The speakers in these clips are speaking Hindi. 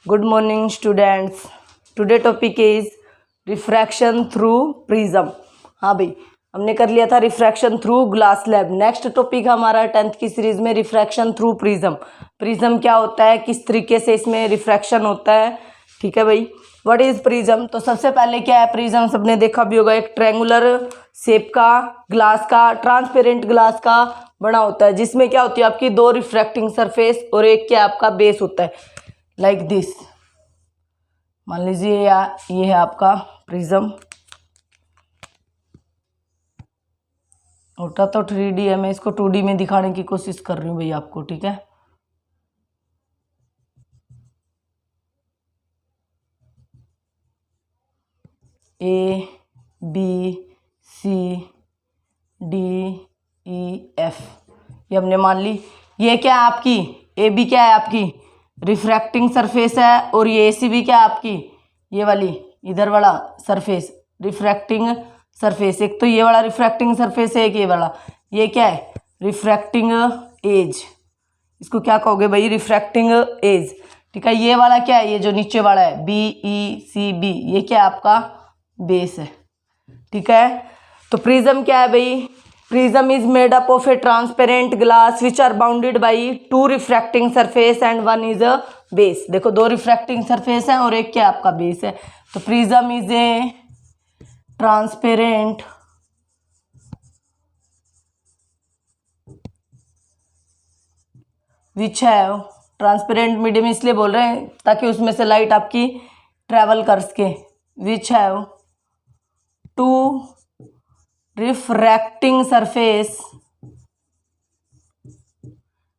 Good morning students. Today topic is refraction through prism. हाँ भाई, हमने कर लिया था refraction through glass slab. Next topic हमारा 10th की सीरीज में रिफ्रैक्शन थ्रू प्रिज्म। प्रिज्म क्या होता है, किस तरीके से इसमें रिफ्रैक्शन होता है, ठीक है भाई। What is prism? तो सबसे पहले क्या है, प्रिज्म सबने देखा भी होगा, एक ट्रायंगुलर शेप का ग्लास का, ट्रांसपेरेंट ग्लास का बना होता है, जिसमें क्या होती है आपकी दो रिफ्रैक्टिंग सरफेस और एक क्या आपका बेस होता है, लाइक दिस। मान लीजिए ये है आपका प्रिज्म। होता तो 3D है, मैं इसको 2D में दिखाने की कोशिश कर रही हूँ भाई आपको, ठीक है। A B C D E F ये हमने मान ली। ये क्या है आपकी ए बी, क्या है आपकी रिफ्रैक्टिंग सरफेस है, और ये AC भी क्या है आपकी ये वाली इधर वाला सरफेस रिफ्रैक्टिंग सरफेस। एक तो ये वाला रिफ्रैक्टिंग सरफेस है, एक ये वाला, ये क्या है रिफ्रैक्टिंग एज। इसको क्या कहोगे भाई, रिफ्रैक्टिंग एज, ठीक है। ये वाला क्या है, ये जो नीचे वाला है BECB, ये क्या है आपका बेस है, ठीक है। तो प्रिज्म क्या है भाई, prism is made up of a transparent glass which are bounded by two refracting surface and one is a base. देखो दो रिफ्रैक्टिंग सरफेस है और एक क्या आपका बेस है। तो प्रिज्म इज ए ट्रांसपेरेंट विच है, ट्रांसपेरेंट मीडियम इसलिए बोल रहे हैं ताकि उसमें से लाइट आपकी ट्रेवल कर सके। Which have two refracting surface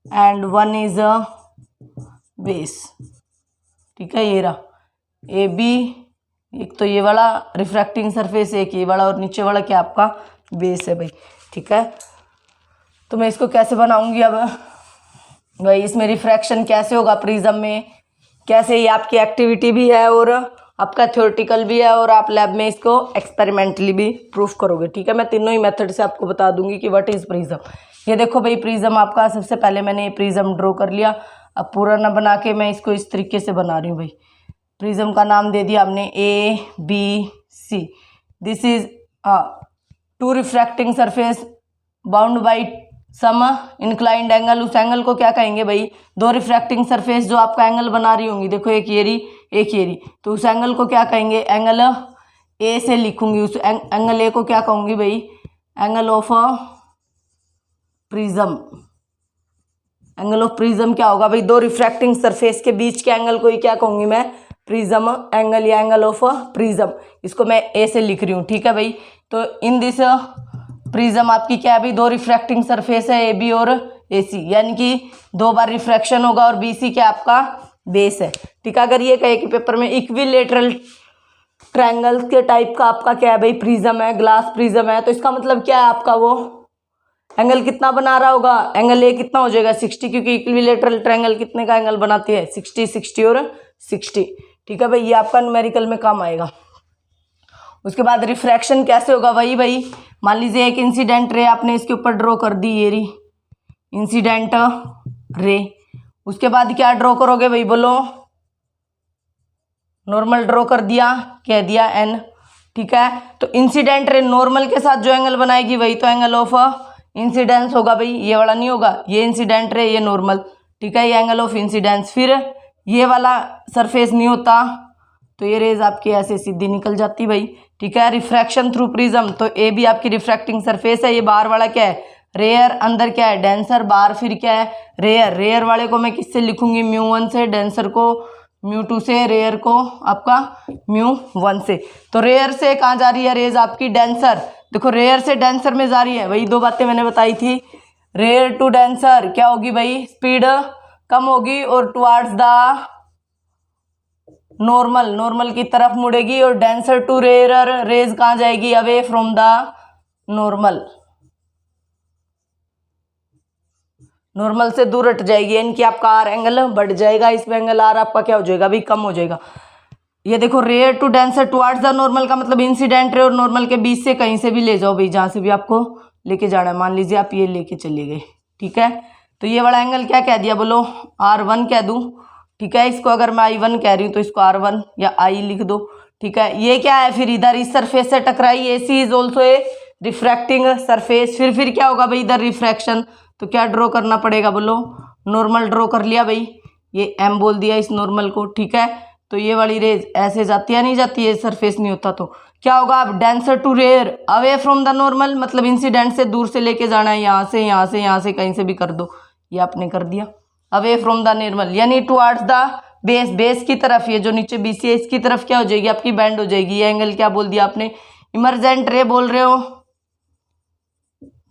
and one is a base, ठीक है। ये रहा ए बी, एक तो ये वाला रिफ्रैक्टिंग सरफेस, एक ये वाला, और नीचे वाला क्या आपका बेस है भाई, ठीक है। तो मैं इसको कैसे बनाऊंगी अब भाई, इसमें रिफ्रैक्शन कैसे होगा प्रिज्म में, कैसे ये आपकी एक्टिविटी भी है और आपका थ्योरेटिकल भी है, और आप लैब में इसको एक्सपेरिमेंटली भी प्रूफ करोगे, ठीक है। मैं तीनों ही मेथड से आपको बता दूंगी कि व्हाट इज प्रिज्म। ये देखो भाई प्रिज्म आपका, सबसे पहले मैंने ये प्रिज्म ड्रॉ कर लिया। अब पूरा ना बना के मैं इसको इस तरीके से बना रही हूँ भाई। प्रिज्म का नाम दे दिया हमने ABC। This is two refracting surface bound by some inclined angle. उस एंगल को क्या कहेंगे भाई, दो रिफ्रैक्टिंग सरफेस जो आपका एंगल बना रही होंगी, देखो एक ये रही एक ये रही, तो उस एंगल को क्या कहेंगे, एंगल A से लिखूंगी। उस एंगल A को क्या कहूंगी भाई, angle of prism. Angle of prism क्या होगा भाई, दो रिफ्रैक्टिंग सरफेस के बीच के एंगल को ही क्या कहूंगी मैं, प्रिज्म एंगल या एंगल ऑफ प्रिज्म। इसको मैं A से लिख रही हूँ, ठीक है भाई। तो इन दिस प्रिज्म आपकी क्या है भाई, दो रिफ्रैक्टिंग सरफेस है AB और AC, यानी कि दो बार रिफ्रैक्शन होगा, और BC क्या आपका बेस है, ठीक है। अगर ये कहे कि पेपर में इक्विलेटरल ट्रायंगल के टाइप का आपका क्या है भाई प्रिज्म है, ग्लास प्रिज्म है, तो इसका मतलब क्या है आपका वो एंगल कितना बना रहा होगा, एंगल A कितना हो जाएगा 60, क्योंकि इक्विलेटरल ट्रायंगल कितने का एंगल बनाती है 60, 60 और 60, ठीक है भाई। ये आपका न्यूमेरिकल में काम आएगा। उसके बाद रिफ्रैक्शन कैसे होगा भाई, मान लीजिए एक इंसिडेंट रे आपने इसके ऊपर ड्रॉ कर दी, ये रही इंसिडेंट रे। उसके बाद क्या ड्रॉ करोगे भाई, बोलो। नॉर्मल ड्रॉ कर दिया, कह दिया N, ठीक है। तो इंसिडेंट रे नॉर्मल के साथ जो एंगल बनाएगी वही तो एंगल ऑफ इंसिडेंस होगा भाई, ये वाला नहीं होगा। ये इंसिडेंट रे, ये नॉर्मल, ठीक है, ये एंगल ऑफ इंसिडेंस। फिर ये वाला सरफेस नहीं होता तो ये रेज आपकी ऐसे सीधी निकल जाती भाई, ठीक है। रिफ्रैक्शन थ्रू प्रिज्म, तो ए भी आपकी रिफ्रैक्टिंग सरफेस है, ये बाहर वाला क्या है रेयर, अंदर क्या है डेंसर, बाहर फिर क्या है रेयर। रेयर वाले को मैं किससे लिखूंगी, μ1 से, डेंसर को μ2 से, रेयर को आपका μ1 से। तो रेयर से कहाँ जा रही है रेज आपकी, डेंसर। देखो रेयर से डेंसर में जा रही है, वही दो बातें मैंने बताई थी। रेयर टू डेंसर क्या होगी भाई, स्पीड कम होगी और टुवार्ड्स द नॉर्मल, नॉर्मल की तरफ मुड़ेगी, और डेंसर टू रेयर रेज कहाँ जाएगी, away from the normal, normal से दूर हट जाएगी, यानी कि आपका आर एंगल बढ़ जाएगा। इसमें एंगल आर आपका क्या हो जाएगा अभी, कम हो जाएगा। ये देखो rare to denser towards the normal का मतलब इंसिडेंट रे और नॉर्मल के बीच से कहीं से भी ले जाओ भाई, जहाँ से भी आपको लेके जाना है। मान लीजिए आप ये लेके चले गए, ठीक है। तो ये वाला एंगल क्या कह दिया, बोलो R1 कह दूँ, ठीक है। इसको अगर मैं I1 कह रही हूँ तो इसको R1 या I लिख दो, ठीक है। ये क्या है फिर इधर इस सरफेस से टकराई, AC is also a refracting surface. फिर क्या होगा भाई इधर रिफ्रैक्शन, तो क्या ड्रॉ करना पड़ेगा बोलो, नॉर्मल ड्रॉ कर लिया भाई, ये M बोल दिया इस नॉर्मल को, ठीक है। तो ये वाली रेज ऐसे जाती है, नहीं जाती है, सरफेस नहीं होता तो क्या होगा, अब denser to rare away from the normal, मतलब इंसिडेंट से दूर से लेके जाना है, यहाँ से यहाँ से यहाँ से कहीं से भी कर दो, ये आपने कर दिया। अवे फ्रॉम द नॉर्मल यानी टुवर्ड्स द बेस, बेस की तरफ, ये जो नीचे BC है इसकी तरफ क्या हो जाएगी आपकी, बैंड हो जाएगी। ये एंगल क्या बोल दिया आपने, इमरजेंट रे बोल रहे हो,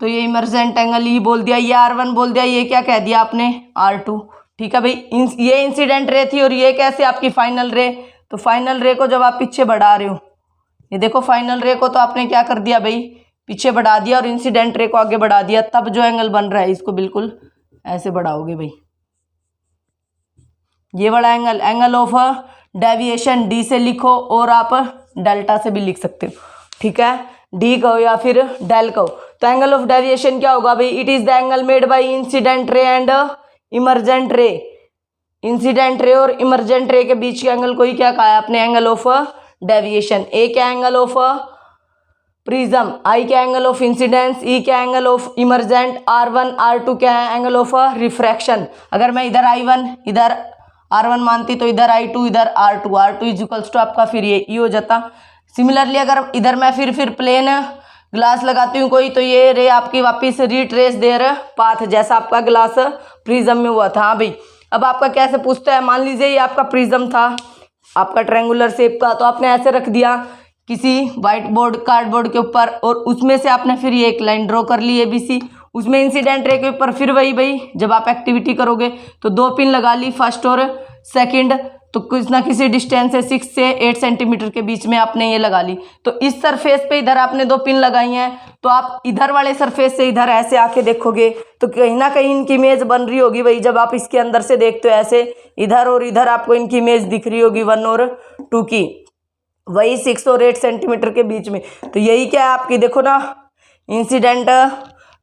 तो ये इमरजेंट एंगल ही बोल दिया, ये R1 बोल दिया, ये क्या कह दिया आपने R2, ठीक है भाई। ये इंसिडेंट रे थी और ये कैसे आपकी फाइनल रे, तो फाइनल रे को जब आप पीछे बढ़ा रहे हो, ये देखो फाइनल रे को तो आपने क्या कर दिया भाई, पीछे बढ़ा दिया और इंसिडेंट रे को आगे बढ़ा दिया, तब जो एंगल बन रहा है इसको बिल्कुल ऐसे बढ़ाओगे भाई। ये वाला angle, angle of deviation D से लिखो और आप डेल्टा से भी लिख सकते हो, ठीक है। D कहो या फिर डेल कहो। तो एंगल ऑफ डेविएशन क्या होगा भाई, it is the angle made by incident ray and emergent ray. Incident ray और इमरजेंट रे के बीच के एंगल को ही क्या कहा है आपने, एंगल ऑफ डेविएशन। ए क्या एंगल ऑफ प्रिज्म, I क्या एंगल ऑफ इंसिडेंस, E क्या angle of emergent, R1 R2 क्या है एंगल ऑफ रिफ्रैक्शन। अगर मैं इधर I1 इधर R1 मानती तो इधर I2 इधर R2 इज इक्वल्स टू आपका फिर ये E हो जाता। सिमिलरली अगर इधर मैं फिर प्लेन ग्लास लगाती हूँ कोई, तो ये रे आपकी वापिस रिट्रेस देयर पाथ, जैसा आपका ग्लास प्रिज्म में हुआ था। हाँ भाई, अब आपका कैसे पूछता है, मान लीजिए ये आपका प्रिज्म था आपका ट्रायंगुलर शेप का, तो आपने ऐसे रख दिया किसी व्हाइट बोर्ड कार्डबोर्ड के ऊपर, और उसमें से आपने फिर ये एक लाइन ड्रॉ कर ली ABC, उसमें इंसिडेंट रे के ऊपर फिर वही भाई जब आप एक्टिविटी करोगे तो 2 पिन लगा ली, फर्स्ट और सेकंड, तो कुछ ना किसी डिस्टेंस से 6 से 8 सेंटीमीटर के बीच में आपने ये लगा ली। तो इस सरफेस पे इधर आपने 2 पिन लगाई हैं, तो आप इधर वाले सरफेस से इधर ऐसे आके देखोगे तो कहीं ना कहीं इनकी इमेज बन रही होगी भाई। जब आप इसके अंदर से देखते हो ऐसे इधर और इधर आपको इनकी इमेज दिख रही होगी 1 और 2 की, वही 6 और 8 सेंटीमीटर के बीच में। तो यही क्या है आपकी, देखो ना, इंसिडेंट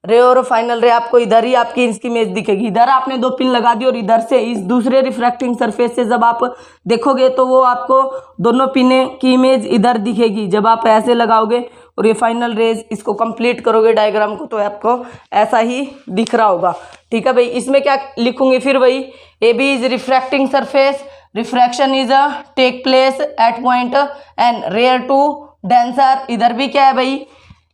रे और फाइनल रे आपको इधर ही आपकी इसकी इमेज दिखेगी। इधर आपने 2 पिन लगा दी और इधर से इस दूसरे रिफ्रैक्टिंग सरफेस से जब आप देखोगे तो वो आपको दोनों पिने की इमेज इधर दिखेगी। जब आप ऐसे लगाओगे और ये फाइनल रेज इसको कंप्लीट करोगे डायग्राम को, तो आपको ऐसा ही दिख रहा होगा, ठीक है भाई। इसमें क्या लिखूंगी फिर वही, AB is refracting surface, refraction is take place at point N rare to denser. इधर भी क्या है भाई,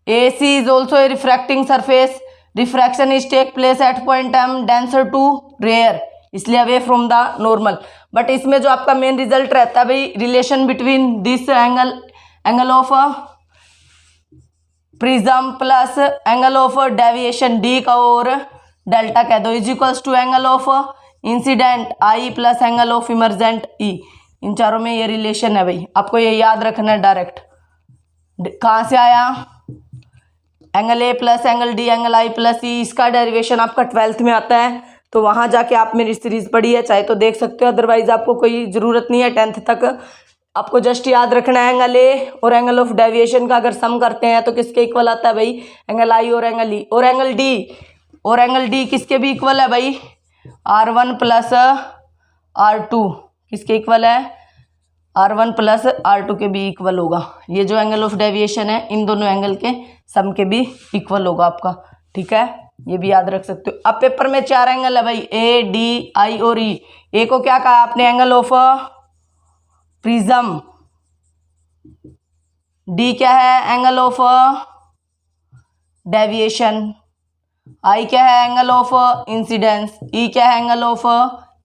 AC is also a refracting surface, refraction is take place at point M, denser to rare, इसलिए away from the normal. But इसमें जो आपका मेन रिजल्ट रहता है भाई, relation between this angle of prism plus angle of deviation D का और डेल्टा कह दो is equals to angle of incident I plus angle of emergent E। इन चारों में ये रिलेशन है भाई, आपको ये याद रखना है डायरेक्ट। कहाँ से आया, angle A plus angle D angle I plus E, इसका डेरिवेशन आपका 12th में आता है, तो वहाँ जाके आप मेरी सीरीज पढ़ी है चाहे तो देख सकते हो, अदरवाइज आपको कोई ज़रूरत नहीं है। 10th तक आपको जस्ट याद रखना है एंगल A और एंगल ऑफ डेविएशन का अगर सम करते हैं तो किसके इक्वल आता है भाई, एंगल I और एंगल E। और एंगल D किसके भी इक्वल है भाई, R1 प्लस R2 किसके इक्वल है, R1 प्लस R2 के भी इक्वल होगा। ये जो एंगल ऑफ डेविएशन है इन दोनों एंगल के सम के भी इक्वल होगा आपका, ठीक है, ये भी याद रख सकते हो। अब पेपर में 4 एंगल है भाई, A, D, I और E। A को क्या कहा आपने, एंगल ऑफ प्रिज्म, D क्या है, एंगल ऑफ डेविएशन, I क्या है, एंगल ऑफ इंसिडेंस, E क्या है, एंगल ऑफ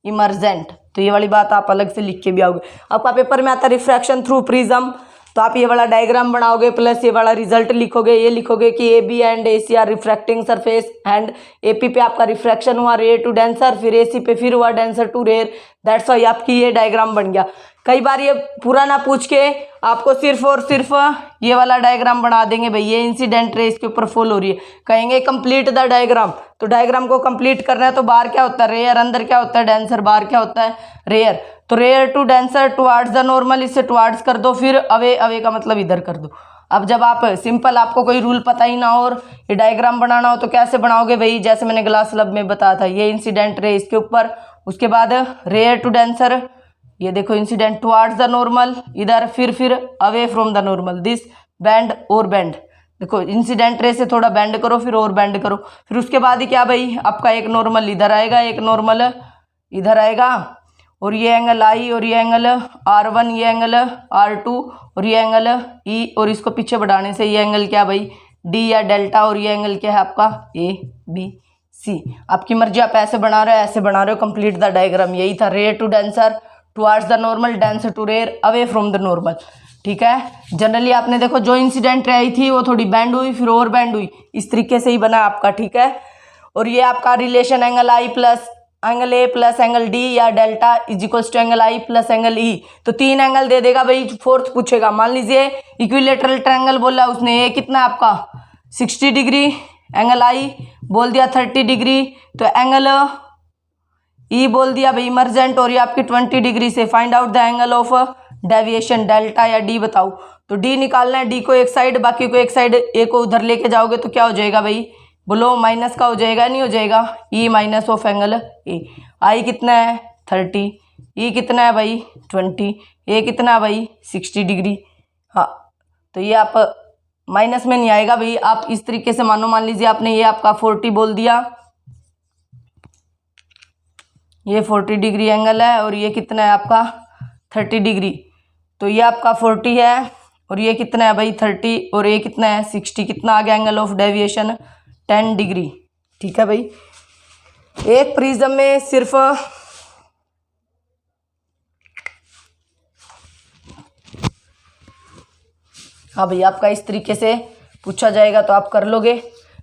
इमरजेंट। तो ये वाली बात आप अलग से लिख के भी आओगे। आपका पेपर में आता है रिफ्रैक्शन थ्रू प्रिज्म, तो आप ये वाला डायग्राम बनाओगे प्लस ये वाला रिजल्ट लिखोगे। ये लिखोगे कि AB and AC are refracting surface and AP पे आपका रिफ्रैक्शन हुआ रेयर टू डेंसर, फिर AC पे फिर हुआ denser to rare, that's why आपकी ये डायग्राम बन गया। कई बार ये पूरा ना पूछ के आपको सिर्फ और सिर्फ ये वाला डायग्राम बना देंगे भाई, ये इंसिडेंट रे इसके ऊपर फॉल हो रही है, कहेंगे कंप्लीट द डायग्राम। तो डायग्राम को कंप्लीट करना है तो बाहर क्या होता है रेयर, अंदर क्या होता है डेंसर, बाहर क्या होता है रेयर। तो rare to denser towards the normal, इससे टुवार्ड्स कर दो, फिर अवे, अवे का मतलब इधर कर दो। अब जब आप सिंपल आपको कोई रूल पता ही ना हो और ये डायग्राम बनाना हो तो कैसे बनाओगे भाई, जैसे मैंने ग्लास लब में बताया था, ये इंसिडेंट रे इसके ऊपर उसके बाद रेयर टू डेंसर, ये देखो इंसिडेंट टुवर्ड्स द नॉर्मल, इधर फिर away from the normal, this bend और बेंड, देखो इंसिडेंट रे से थोड़ा बेंड करो फिर और बेंड करो, फिर उसके बाद ही क्या भाई आपका एक नॉर्मल इधर आएगा, एक नॉर्मल इधर आएगा, और ये एंगल आई और ये एंगल R1, ये एंगल R2 और ये एंगल E, और इसको पीछे बढ़ाने से ये एंगल क्या भाई D या डेल्टा, और ये एंगल क्या है आपका ABC। आपकी मर्जी, आप ऐसे बना रहे हो ऐसे बना रहे हो, कंप्लीट द डायग्राम। यही था, rare to denser, towards the normal, denser to rare, away from the normal. ठीक है, जनरली आपने देखो जो इंसिडेंट रे आई थी वो थोड़ी बैंड हुई फिर और बैंड हुई, इस तरीके से ही बना आपका। ठीक है, और ये आपका relation angle I plus angle A plus angle D या delta is equals to angle I plus angle E, तो 3 एंगल दे देगा भाई, फोर्थ पूछेगा। मान लीजिए इक्विलेटरल ट्रायंगल बोला उसने, ये कितना है आपका 60 डिग्री, एंगल आई बोल दिया 30 डिग्री, तो एंगल ई बोल दिया भाई इमर्जेंट, और ये आपकी 20 डिग्री से find out the angle of deviation delta या डी बताओ। तो डी निकालना है, डी को एक साइड बाकी को एक साइड, ए को उधर लेके जाओगे तो क्या हो जाएगा भाई, बोलो माइनस का हो जाएगा नहीं हो जाएगा, E minus of angle A. आई कितना है 30, ई कितना है भाई 20, ए कितना है भाई 60 डिग्री। हाँ, तो ये आप माइनस में नहीं आएगा भाई, आप इस तरीके से मानो, मान लीजिए आपने ये आपका 40 बोल दिया, ये 40 डिग्री एंगल है और ये कितना है आपका 30 डिग्री, तो ये आपका 40 है और ये कितना है भाई 30, और ये कितना है 60, कितना आ गया एंगल ऑफ डेविएशन 10 डिग्री। ठीक है भाई, एक प्रिज्म में सिर्फ हाँ भाई आपका इस तरीके से पूछा जाएगा तो आप कर लोगे।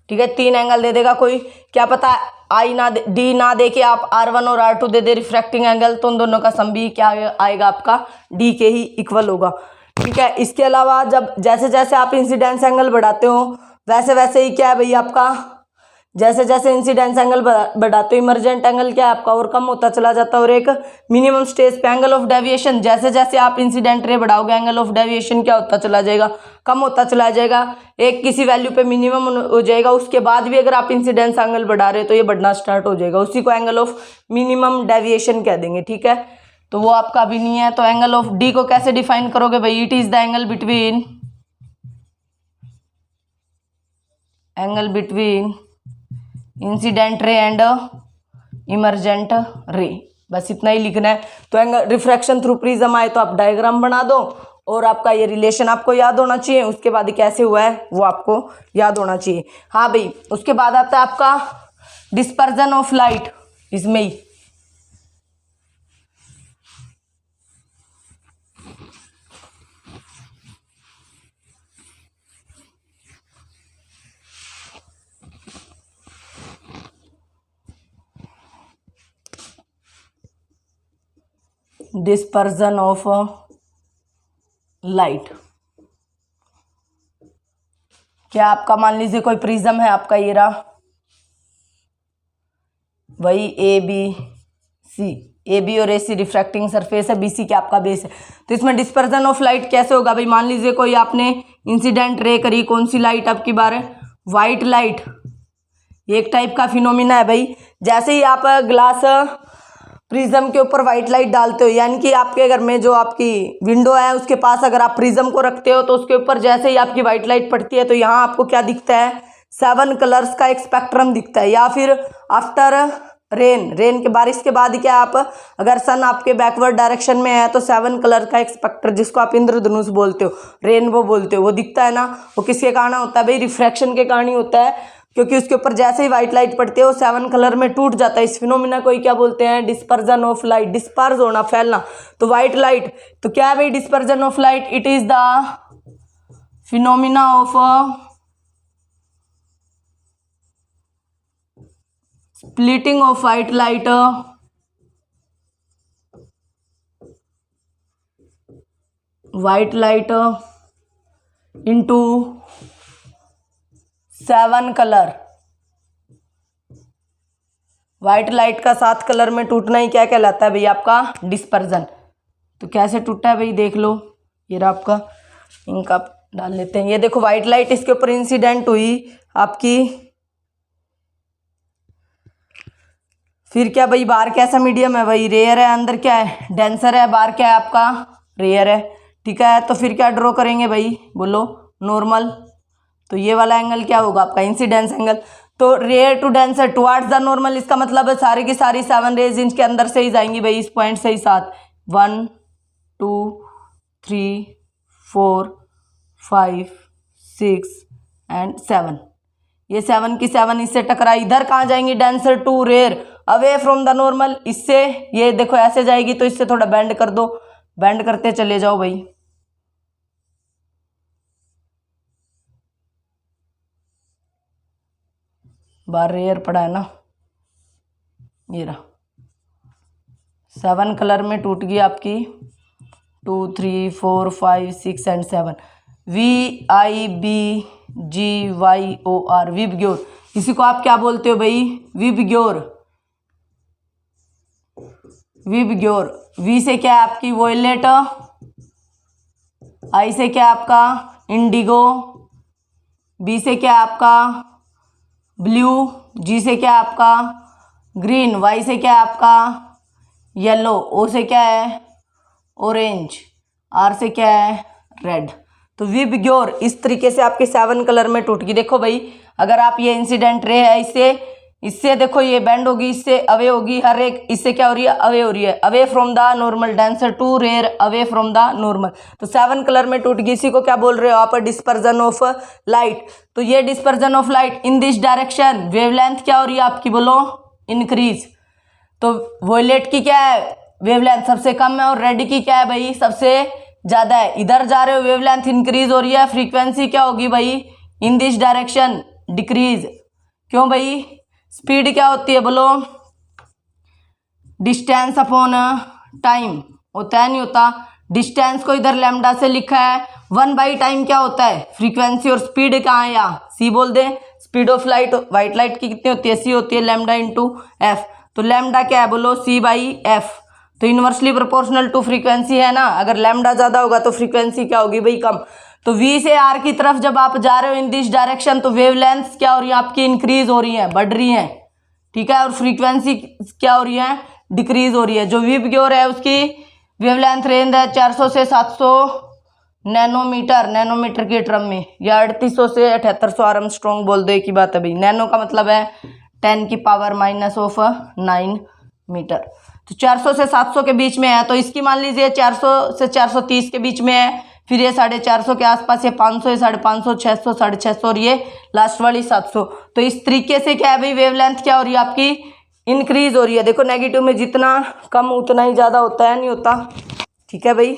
ठीक है, 3 एंगल दे देगा कोई, क्या पता आई ना दे, डी ना दे के आप R1 और R2 दे दे रिफ्रैक्टिंग एंगल, तो उन दोनों का सम भी क्या आएगा आपका डी के ही इक्वल होगा। ठीक है, इसके अलावा जब जैसे जैसे आप इंसिडेंस एंगल बढ़ाते हो वैसे वैसे ही क्या है भाई आपका, जैसे जैसे इंसिडेंस एंगल बढ़ाते हो इमर्जेंट एंगल क्या है आपका और कम होता चला जाता है, और एक मिनिमम स्टेज पे एंगल ऑफ डेविएशन, जैसे जैसे आप incident ray बढ़ाओगे angle of deviation क्या होता चला जाएगा, कम होता चला जाएगा, एक किसी वैल्यू पे मिनिमम हो जाएगा, उसके बाद भी अगर आप इंसिडेंस एंगल बढ़ा रहे हो तो ये बढ़ना स्टार्ट हो जाएगा, उसी को एंगल ऑफ मिनिमम डेविएशन कह देंगे। ठीक है, तो वो आपका अभी नहीं है, तो एंगल ऑफ डी को कैसे डिफाइन करोगे भाई, it is the angle between incident ray and emergent रे, बस इतना ही लिखना है। तो एंगल रिफ्रैक्शन थ्रू प्रिज्म आए तो आप डायग्राम बना दो, और आपका ये रिलेशन आपको याद होना चाहिए, उसके बाद कैसे हुआ है वो आपको याद होना चाहिए। हाँ भाई, उसके बाद आता है आपका डिस्पर्जन ऑफ लाइट, इसमें ही डिस्पर्जन ऑफ लाइट। क्या आपका मान लीजिए कोई प्रिज्म है आपका, ये रहा वही A B C, A B और ए सी रिफ्रैक्टिंग सरफेस है, बी सी क्या आपका बेस है, तो इसमें डिस्पर्जन ऑफ लाइट कैसे होगा भाई, मान लीजिए कोई आपने इंसिडेंट रे करी, कौन सी लाइट आपकी बार है वाइट लाइट, एक टाइप का फिनोमिना है भाई, जैसे ही आप ग्लास प्रिज्म के ऊपर व्हाइट लाइट डालते हो, यानी कि आपके घर में जो आपकी विंडो है उसके पास अगर आप प्रिज्म को रखते हो तो उसके ऊपर जैसे ही आपकी व्हाइट लाइट पड़ती है तो यहाँ आपको क्या दिखता है 7 कलर्स का एक स्पेक्ट्रम दिखता है। या फिर आफ्टर रेन के बारिश के बाद क्या आप अगर सन आपके बैकवर्ड डायरेक्शन में है तो 7 कलर का एक स्पेक्ट्रम जिसको आप इंद्रधनुष बोलते हो, रेनबो बोलते हो, वो दिखता है ना। वो किसके कारण होता है भाई, रिफ्रैक्शन के कारण ही होता है, क्योंकि उसके ऊपर जैसे ही व्हाइट लाइट पड़ती है वो 7 कलर में टूट जाता है। इस फिनोमिना को क्या बोलते हैं, डिस्पर्जन ऑफ लाइट, डिस्पर्ज होना फैलना। तो व्हाइट लाइट तो क्या है भाई dispersion of light, it is the phenomena of splitting of white light into 7 colour. White light का 7 कलर में टूटना ही क्या कहलाता है भाई आपका डिस्पर्जन। तो कैसे टूटा है भाई देख लो, ये रहा आपका, इनका डाल लेते हैं। ये देखो व्हाइट लाइट इसके ऊपर इंसिडेंट हुई आपकी फिर क्या भाई, बाहर कैसा मीडियम है भाई, रेयर है, अंदर क्या है, डेंसर है, बाहर क्या है आपका, रेयर है। ठीक है, तो फिर क्या ड्रॉ करेंगे भाई, बोलो, नॉर्मल। तो ये वाला एंगल क्या होगा आपका, इंसिडेंस एंगल। तो rare to denser towards the normal, इसका मतलब है सारी की सारी 7 रेज इंच के अंदर से ही जाएंगी भाई, इस पॉइंट से ही साथ। 1 2 3 4 5 6 एंड 7, ये 7 की 7 इससे टकराई, इधर कहाँ जाएंगी, denser to rare, away from the normal. इससे ये देखो ऐसे जाएगी, तो इससे थोड़ा बेंड कर दो, बेंड करते चले जाओ भाई। बाहर रेयर पड़ा है ना, ये रहा, 7 कलर में टूट गई आपकी, 2 3 4 5 6 एंड 7। VIBGYOR, VIBGYOR. इसी को आप क्या बोलते हो भाई, विबग्योर, विबग्योर। वी से क्या है आपकी वोयलेट, आई से क्या है आपका इंडिगो, बी से क्या है आपका ब्लू, जी से क्या है आपका ग्रीन, वाई से क्या है आपका येलो, ओ से क्या है ऑरेंज, आर से क्या है रेड। तो विबग्योर इस तरीके से आपके 7 कलर में टूट गई। देखो भाई, अगर आप ये इंसिडेंट रे है, इससे देखो ये बेंड होगी, इससे अवे होगी, हर एक इससे क्या हो रही है, अवे हो रही है, away from the normal, denser to rare, away from the normal. तो 7 कलर में टूट गई। इसी को क्या बोल रहे हो आप, डिस्पर्जन ऑफ लाइट। तो ये dispersion of light in this direction, wavelength क्या हो रही है आपकी, बोलो इंक्रीज। तो वोयलेट की क्या है वेवलेंथ सबसे कम है, और रेड की क्या है भाई सबसे ज्यादा है। इधर जा रहे हो वेवलेंथ इंक्रीज हो रही है, फ्रीक्वेंसी क्या होगी भाई इन दिस डायरेक्शन डिक्रीज। क्यों भाई, स्पीड क्या होती है बोलो, डिस्टेंस अपॉन टाइम होता है, नहीं होता। डिस्टेंस को इधर लैम्डा से लिखा है, 1 टाइम क्या होता है फ्रीक्वेंसी, और स्पीड कहाँ है यहाँ सी बोल दे। Speed of light, white light की कितनी होती है, सी होती है, लैम्डा इंटू एफ। तो लैम्डा क्या है बोलो, C/F। तो इनवर्सली प्रोपोर्शनल टू फ्रीक्वेंसी है ना, अगर लैम्डा ज्यादा होगा तो फ्रीक्वेंसी क्या होगी भाई कम। तो V से R की तरफ जब आप जा रहे हो इन दिस डायरेक्शन, तो वेवलेंथ क्या हो रही है आपकी इंक्रीज हो रही है, बढ़ रही है। ठीक है, और फ्रीक्वेंसी क्या हो रही है, डिक्रीज हो रही है। जो विबग्योर है उसकी वेवलेंथ रेंज है 400 से 700 नैनोमीटर, नैनोमीटर के टर्म में, या 3800 से 7800 आर्मस्ट्रॉन्ग बोल दो, एक ही बात है भाई। नैनो का मतलब है 10⁻⁹ मीटर। तो 400 से 700 के बीच में है, तो इसकी मान लीजिए 400 से 430 के बीच में है, फिर ये 450 के आसपास, ये 500, ये 550, 600, 650, और ये लास्ट वाली 700। तो इस तरीके से क्या है भाई वेवलेंथ क्या हो रही है आपकी इंक्रीज हो रही है। देखो नेगेटिव में जितना कम उतना ही ज्यादा होता है, नहीं होता। ठीक है भाई,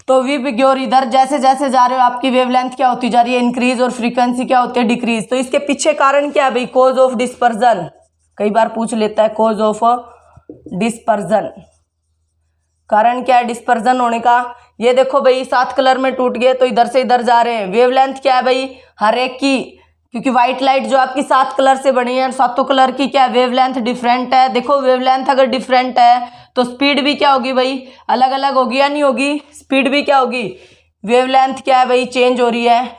तो विबग्योर इधर जैसे जैसे जा रहे हो आपकी वेवलेंथ क्या होती जा रही है इंक्रीज, और फ्रीक्वेंसी क्या होती है डिक्रीज। तो इसके पीछे कारण क्या है भाई, कॉज ऑफ डिस्पर्जन, कई बार पूछ लेता है कॉज ऑफ डिस्पर्जन, कारण क्या है डिस्पर्जन होने का। ये देखो भाई 7 कलर में टूट गए, तो इधर से इधर जा रहे हैं, वेवलेंथ क्या है भाई हर एक की, क्योंकि व्हाइट लाइट जो आपकी 7 कलर से बनी है, 7 कलर की क्या वेवलेंथ डिफरेंट है। देखो वेवलेंथ अगर डिफरेंट है तो स्पीड भी क्या होगी भाई अलग अलग होगी, या नहीं होगी, स्पीड भी क्या होगी, वेवलेंथ क्या है भाई चेंज हो रही है,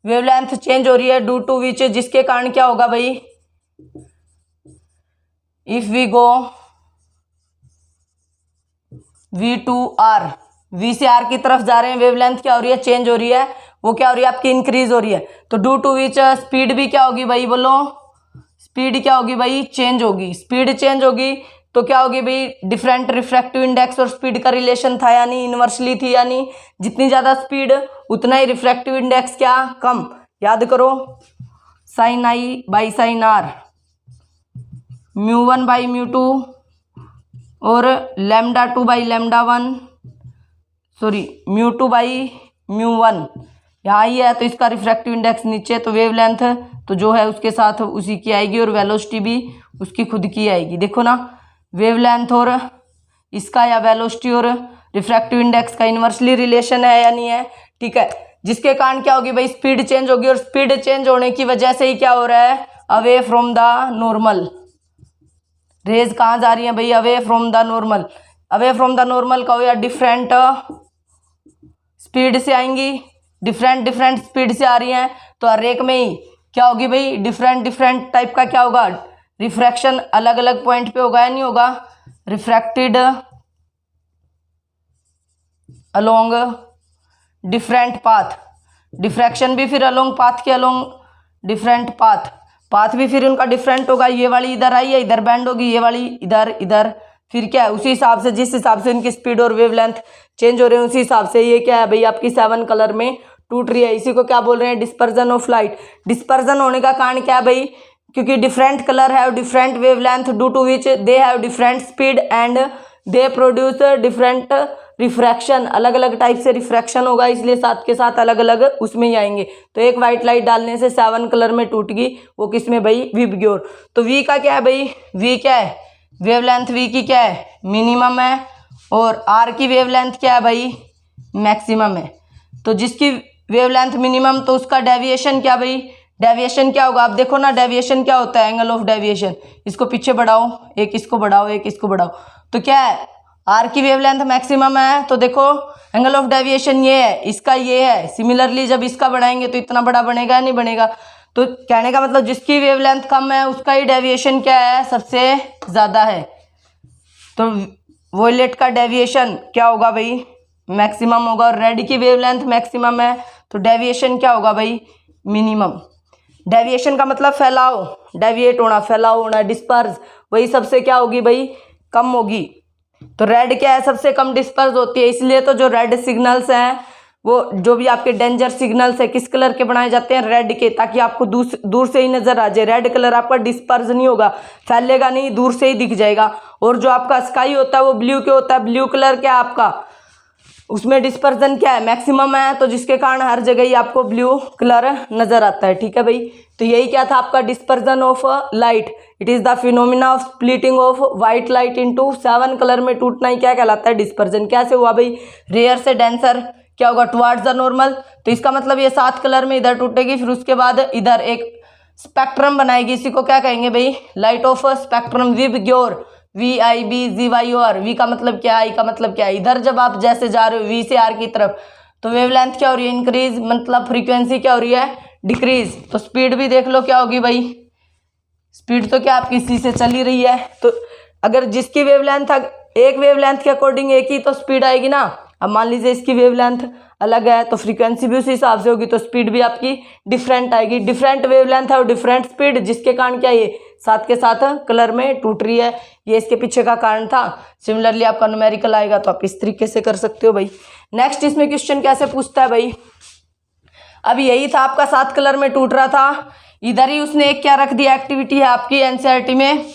वेवलेंथ चेंज हो रही है ड्यू टू विच, जिसके कारण क्या होगा भाई, if we go V/R, V से R की तरफ जा रहे हैं, वेवलेंथ क्या हो रही है चेंज हो रही है, वो क्या हो रही है आपकी इंक्रीज हो रही है। तो ड्यू टू विच स्पीड भी क्या होगी भाई, बोलो स्पीड क्या होगी भाई चेंज होगी। स्पीड चेंज होगी तो क्या होगी भाई, डिफरेंट रिफ्रैक्टिव इंडेक्स और स्पीड का रिलेशन था, यानी इनवर्सली थी, यानी जितनी ज्यादा स्पीड उतना ही रिफ्रैक्टिव इंडेक्स क्या कम। याद करो sin I by sin R, μ1 by μ2, और λ2 बाई λ1, सॉरी μ2 बाई μ1, यहाँ ही है तो इसका रिफ्रैक्टिव इंडेक्स नीचे, तो वेवलेंथ तो जो है उसके साथ उसी की आएगी, और वेलोसिटी भी उसकी खुद की आएगी। देखो ना वेवलेंथ और इसका या वेलोसिटी और रिफ्रैक्टिव इंडेक्स का इनवर्सली रिलेशन है या नहीं है। ठीक है, जिसके कारण क्या होगी भाई स्पीड चेंज होगी, और स्पीड चेंज होने की वजह से ही क्या हो रहा है, away from the normal, rays कहाँ जा रही है भाई, away from the normal. Away from the normal का हो या डिफरेंट स्पीड से आएंगी, डिफरेंट स्पीड से आ रही हैं, तो हर एक में ही क्या होगी भाई डिफरेंट टाइप का क्या होगा रिफ्रैक्शन अलग अलग पॉइंट पे होगा या नहीं होगा, refracted along different path, diffraction भी फिर अलोंग पाथ के अलोंग डिफरेंट पाथ, पाथ भी फिर उनका डिफरेंट होगा, ये वाली इधर आई है इधर बैंड होगी, ये वाली इधर इधर, फिर क्या है उसी हिसाब से जिस हिसाब से इनकी स्पीड और वेवलेंथ चेंज हो रहे हैं उसी हिसाब से ये क्या है भाई आपकी 7 कलर में टूट रही है। इसी को क्या बोल रहे हैं, डिस्पर्जन ऑफ लाइट। डिस्पर्जन होने का कारण क्या है भाई, क्योंकि different colour have different wavelength due to which they have different speed and they produce different refraction, अलग अलग टाइप से रिफ्रैक्शन होगा, इसलिए साथ के साथ अलग अलग उसमें ही आएंगे। तो एक वाइट लाइट डालने से 7 कलर में टूट गई, वो किस में भाई, विबग्योर। तो वी का क्या है भाई, वी क्या है, वेवलेंथ वी की क्या है, मिनिमम है, और आर की वेवलेंथ क्या है भाई, मैक्सिमम है। तो जिसकी वेवलेंथ मिनिमम तो उसका डेविएशन क्या भाई, डेविएशन क्या होगा, आप देखो ना डेविएशन क्या होता है, एंगल ऑफ डेविएशन। इसको पीछे बढ़ाओ, एक इसको बढ़ाओ, एक इसको बढ़ाओ, तो क्या है आर की वेवलेंथ मैक्सिमम है, तो देखो एंगल ऑफ डेविएशन ये है, इसका ये है। सिमिलरली जब इसका बढ़ाएंगे तो इतना बड़ा बनेगा या नहीं बनेगा। तो कहने का मतलब जिसकी वेवलेंथ कम है उसका ही डेविएशन क्या है, सबसे ज़्यादा है। तो वॉयलेट का डेविएशन क्या होगा भाई, मैक्सिमम होगा, और रेड की वेवलेंथ मैक्सिमम है तो डेविएशन क्या होगा भाई, मिनिमम। डेविएशन का मतलब फैलाव, डेविएट होना, फैलाव होना, डिस्पर्स, वही सबसे क्या होगी भाई, कम होगी। तो रेड क्या है, सबसे कम डिस्पर्स होती है, इसलिए तो जो रेड सिग्नल्स हैं वो जो भी आपके डेंजर सिग्नल्स है किस कलर के बनाए जाते हैं, रेड के, ताकि आपको दूर से ही नजर आ जाए। रेड कलर आपका डिस्पर्स नहीं होगा, फैलेगा नहीं, दूर से ही दिख जाएगा। और जो आपका स्काई होता है वो ब्लू के होता है, ब्लू कलर क्या है आपका, उसमें डिस्पर्जन क्या है, मैक्सिमम है, तो जिसके कारण हर जगह ही आपको ब्लू कलर नजर आता है। ठीक है भाई, तो यही क्या था आपका dispersion of light. It is the phenomena of splitting of white light into 7 colour में टूटना ही क्या कहलाता है, डिस्पर्जन। कैसे हुआ भाई, रेयर से डेंसर क्या होगा, टुवर्ड्स द नॉर्मल। तो इसका मतलब ये 7 कलर में इधर टूटेगी, फिर उसके बाद इधर एक स्पेक्ट्रम बनाएगी, इसी को क्या कहेंगे भाई, light of spectrum, VIBGYOR, VIBGYOR। V का मतलब क्या है, आई का मतलब क्या है, इधर जब आप जैसे जा रहे हो वी से आर की तरफ तो वेवलेंथ क्या हो रही है, इंक्रीज, मतलब फ्रीक्वेंसी क्या हो रही है, डिक्रीज। तो स्पीड भी देख लो क्या होगी भाई, स्पीड तो क्या आपकी इसी से चली रही है। तो अगर जिसकी वेवलेंथ एक वेवलेंथ के अकॉर्डिंग एक ही तो स्पीड आएगी ना। अब मान लीजिए इसकी वेवलेंथ अलग है तो फ्रीक्वेंसी भी उसी हिसाब से होगी, तो स्पीड भी आपकी डिफरेंट आएगी। डिफरेंट वेवलेंथ है और डिफरेंट स्पीड, जिसके कारण क्या ये साथ के साथ कलर में टूट रही है, ये इसके पीछे का कारण था। सिमिलरली आपका न्यूमेरिकल आएगा तो आप इस तरीके से कर सकते हो भाई। नेक्स्ट इसमें क्वेश्चन कैसे पूछता है भाई, अब यही था आपका 7 कलर में टूट रहा था, इधर ही उसने एक क्या रख दिया, एक्टिविटी है आपकी एनसीईआरटी में,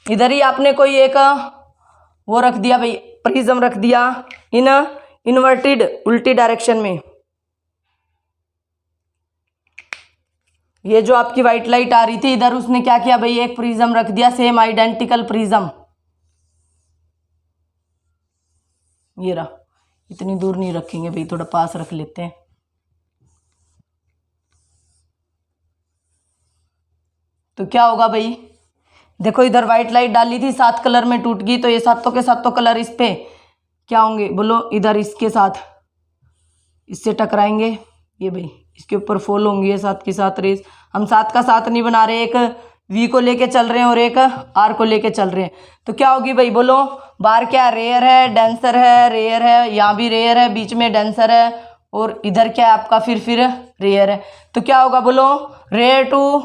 इधर ही आपने कोई एक वो रख दिया भाई, प्रिज्म रख दिया इन इन्वर्टेड उल्टी डायरेक्शन में। ये जो आपकी व्हाइट लाइट आ रही थी इधर उसने क्या किया भाई, एक प्रिज्म रख दिया, सेम आइडेंटिकल प्रिज्म। ये रहा, इतनी दूर नहीं रखेंगे भाई, थोड़ा पास रख लेते हैं। तो क्या होगा भाई, देखो इधर व्हाइट लाइट डाली थी, 7 कलर में टूट गई, तो ये सातों के सातों कलर इस पे क्या होंगे बोलो, इधर इसके साथ इससे टकराएंगे, ये भाई इसके ऊपर फॉल होंगी ये 7 की 7 रेस। हम 7 का 7 नहीं बना रहे, एक वी को लेके चल रहे हैं और एक आर को लेके चल रहे हैं। तो क्या होगी भाई बोलो, बार क्या रेयर है, डेंसर है, रेयर है, यहाँ भी रेयर है, बीच में डेंसर है, और इधर क्या है आपका फिर रेयर है। तो क्या होगा बोलो, रेयर टू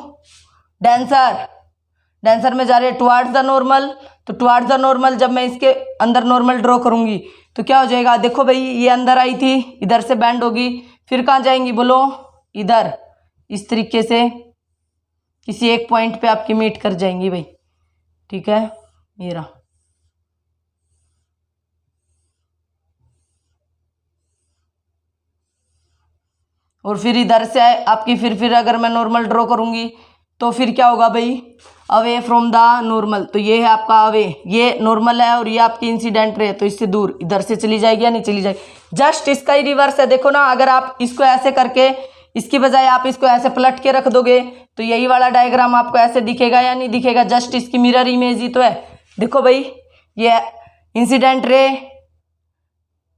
डेंसर, डेंसर में जा रहे हैं टुवर्ड्स द नॉर्मल। तो टुवर्ड्स द नॉर्मल जब मैं इसके अंदर नॉर्मल ड्रॉ करूंगी तो क्या हो जाएगा, देखो भाई ये अंदर आई थी, इधर से बैंड होगी, फिर कहाँ जाएंगी बोलो, इधर इस तरीके से किसी एक पॉइंट पे आपकी मीट कर जाएंगी भाई। ठीक है, ये रहा। और फिर इधर से आपकी फिर अगर मैं नॉर्मल ड्रॉ करूंगी तो फिर क्या होगा भाई, अवे फ्रॉम द नॉर्मल। तो ये है आपका अवे, ये नॉर्मल है और ये आपकी इंसिडेंट रे, तो इससे दूर इधर से चली जाएगी या नहीं चली जाएगी। जस्ट इसका ही रिवर्स है, देखो ना, अगर आप इसको ऐसे करके इसकी बजाय आप इसको ऐसे पलट के रख दोगे तो यही वाला डायग्राम आपको ऐसे दिखेगा या नहीं दिखेगा, जस्ट इसकी मिरर इमेज ही तो है। देखो भाई ये incident ray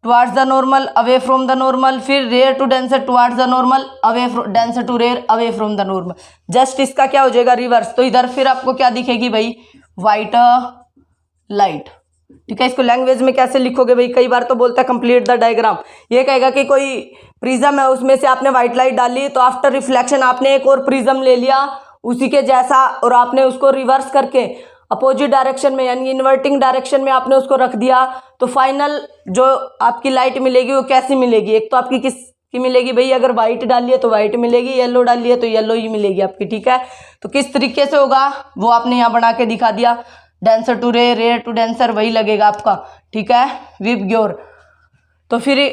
towards the normal, away from the normal, फिर rare to denser towards the normal, away denser to rare, away from the normal. Just इसका क्या हो जाएगा रिवर्स। तो इधर फिर आपको क्या दिखेगी भाई, वाइट लाइट। ठीक है, इसको लैंग्वेज में कैसे लिखोगे भाई, कई बार तो बोलता है कंप्लीट द डायग्राम। ये कहेगा कि कोई प्रिज्म है, उसमें से आपने व्हाइट लाइट डाली, तो आफ्टर रिफ्लेक्शन आपने एक और प्रिज्म ले लिया उसी के जैसा, और आपने उसको रिवर्स करके अपोजिट डायरेक्शन में यानी इन्वर्टिंग डायरेक्शन में आपने उसको रख दिया, तो फाइनल जो आपकी लाइट मिलेगी वो कैसी मिलेगी। एक तो आपकी किस की मिलेगी भाई, अगर व्हाइट डाली है तो व्हाइट मिलेगी, येलो डाली है तो येलो ही मिलेगी आपकी। ठीक है, तो किस तरीके से होगा वो आपने यहाँ बना के दिखा दिया। Denser to rare, rare to denser, वही लगेगा आपका। ठीक है, विप ग्योर। तो फिर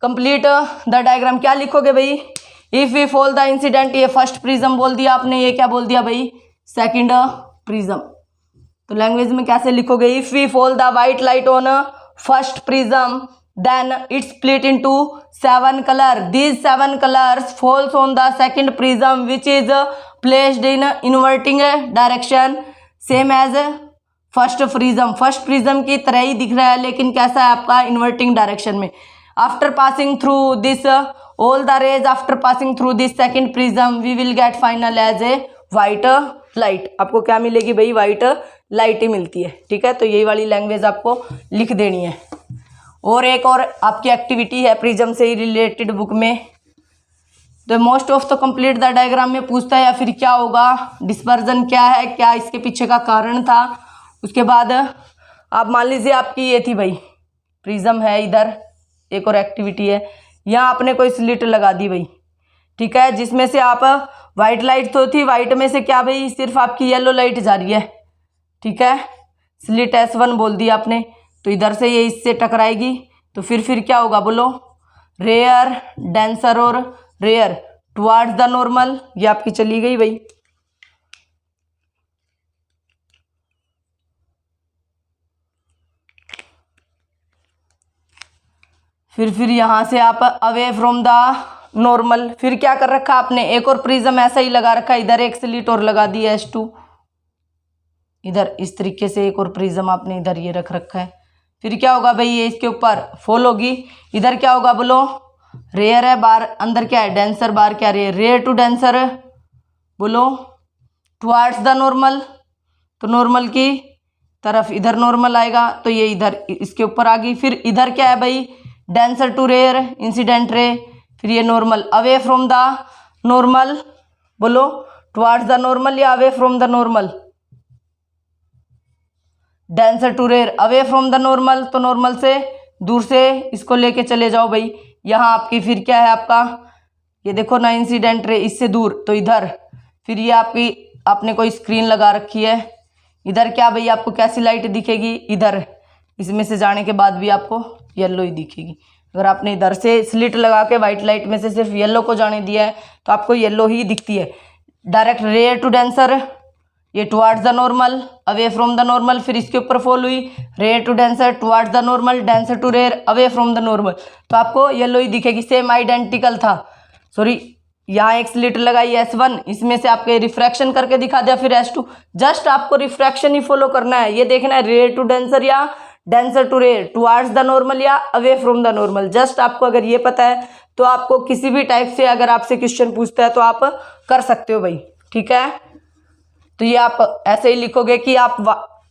कंप्लीट द डायग्राम क्या लिखोगे भाई, if we fall the incident, ये फर्स्ट प्रिज्म बोल दिया आपने, ये क्या बोल दिया भाई, सेकंड प्रिज्म। तो लैंग्वेज में कैसे लिखोगे, if we fall the white light on first prism then it split into 7 colour, these 7 colours falls on the second prism which is placed in inverting direction same as first prism. First prism की तरह ही दिख रहा है लेकिन कैसा है आपका, इन्वर्टिंग डायरेक्शन में। After passing through this all the rays, after passing through this second prism we will get final as a white light. आपको क्या मिलेगी भाई, व्हाइट लाइट ही मिलती है। ठीक है, तो यही वाली लैंग्वेज आपको लिख देनी है। और एक और आपकी एक्टिविटी है प्रिज्म से ही रिलेटेड बुक में, द मोस्ट ऑफ तो कंप्लीट द डायग्राम में पूछता है, या फिर क्या होगा, डिस्पर्जन क्या है, क्या इसके पीछे का कारण था। उसके बाद आप मान लीजिए आपकी ये थी भाई प्रिज्म है, इधर एक और एक्टिविटी है, यहाँ आपने कोई स्लिट लगा दी भाई। ठीक है, जिसमें से आप वाइट लाइट तो थी, वाइट में से क्या भाई सिर्फ आपकी येलो लाइट जा रही है। ठीक है, स्लिट S1 बोल दी आपने, तो इधर से ये इससे टकराएगी, तो फिर क्या होगा बोलो, रेयर डेंसर और रेयर टुवार्ड्स द नॉर्मल, ये आपकी चली गई भाई। फिर यहाँ से आप अवे फ्रॉम द नॉर्मल, फिर क्या कर रखा आपने, एक और प्रिज्म ऐसा ही लगा रखा, इधर एक स्लिट और लगा दी है S2, इधर इस तरीके से एक और प्रिज्म आपने इधर ये रख रखा है। फिर क्या होगा भाई, ये इसके ऊपर फॉल होगी, इधर क्या होगा बोलो, रेयर है, बार अंदर क्या है डेंसर, बार क्या रेयर, रेयर टू डेंसर बोलो टुवार्ड्स द नॉर्मल, तो नॉर्मल की तरफ इधर नॉर्मल आएगा, तो ये इधर इसके ऊपर आ गई। फिर इधर क्या है भाई, denser to rare, incident ray, फिर ये normal, away from the normal बोलो टुवार्ड्स द नॉर्मल या away from the normal, denser to rare, away from the normal, तो नॉर्मल से दूर से इसको लेके चले जाओ भाई। यहाँ आपकी फिर क्या है आपका, ये देखो ना इंसिडेंट रे, इससे दूर तो इधर, फिर ये आपकी आपने कोई स्क्रीन लगा रखी है, इधर क्या भाई आपको कैसी लाइट दिखेगी, इधर इसमें से जाने के बाद भी आपको येलो ही दिखेगी। अगर आपने इधर से स्लिट लगा के वाइट लाइट में से सिर्फ येलो को जाने दिया है तो आपको येलो ही दिखती है। डायरेक्ट रेयर टू डेंसर, ये towards the normal, away from the normal, फिर इसके ऊपर फॉल हुई rare to denser, towards the normal, denser to rare, away from the normal, तो आपको येलो ही दिखेगी। सेम आइडेंटिकल था, सॉरी यहाँ एक स्लिट लगाई S1, इसमें से आपके रिफ्रैक्शन करके दिखा दिया, फिर S2, जस्ट आपको रिफ्रैक्शन ही फॉलो करना है। ये देखना है रेयर टू डेंसर या denser to rare, towards the normal या away from the normal. Just आपको अगर ये पता है तो आपको किसी भी टाइप से अगर आपसे क्वेश्चन पूछता है तो आप कर सकते हो भाई। ठीक है, तो ये आप ऐसे ही लिखोगे कि आप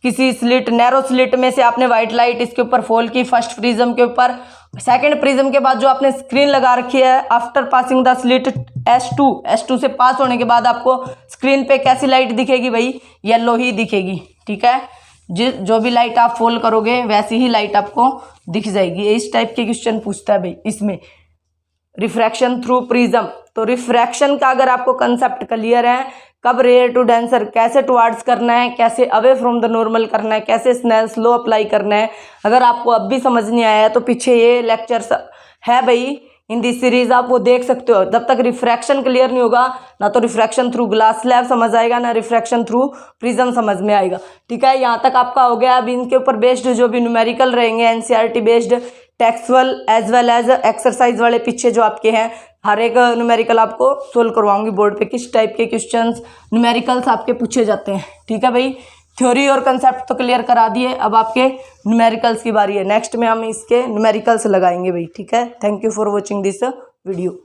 किसी स्लिट, नैरो स्लिट में से आपने व्हाइट लाइट इसके ऊपर फॉल की फर्स्ट प्रिज्म के ऊपर, सेकंड प्रिज्म के बाद जो आपने स्क्रीन लगा रखी है, after passing the slit S2 से पास होने के बाद आपको स्क्रीन पे कैसी लाइट दिखेगी भाई, येलो ही दिखेगी। ठीक है, जो भी लाइट आप फॉल करोगे वैसी ही लाइट आपको दिख जाएगी। इस टाइप के क्वेश्चन पूछता है भाई इसमें, रिफ्रैक्शन थ्रू प्रिज्म। तो रिफ्रैक्शन का अगर आपको कंसेप्ट क्लियर है, कब रेयर टू डेंसर कैसे टुवार्ड्स करना है, कैसे अवे फ्रॉम द नॉर्मल करना है, कैसे स्नेल्स लॉ अप्लाई करना है, अगर आपको अब भी समझ नहीं आया है तो पीछे ये लेक्चर्स है भाई इन दिस सीरीज, आप वो देख सकते हो। जब तक रिफ्रैक्शन क्लियर नहीं होगा ना तो रिफ्रैक्शन थ्रू ग्लास स्लैब समझ आएगा, ना रिफ्रैक्शन थ्रू प्रिज्म समझ में आएगा। ठीक है, यहाँ तक आपका हो गया। अब इनके ऊपर बेस्ड जो भी न्यूमेरिकल रहेंगे, NCERT based, textual as well as exercise वाले पीछे जो आपके हैं, हर एक न्यूमेरिकल आपको सोल्व करवाऊंगी बोर्ड पे, किस टाइप के क्वेश्चंस न्यूमेरिकल्स आपके पूछे जाते हैं। ठीक है भाई, थ्योरी और कंसेप्ट तो क्लियर करा दिए, अब आपके न्यूमेरिकल्स की बारी है। नेक्स्ट में हम इसके न्यूमेरिकल्स लगाएंगे भाई, ठीक है। Thank you for watching this video.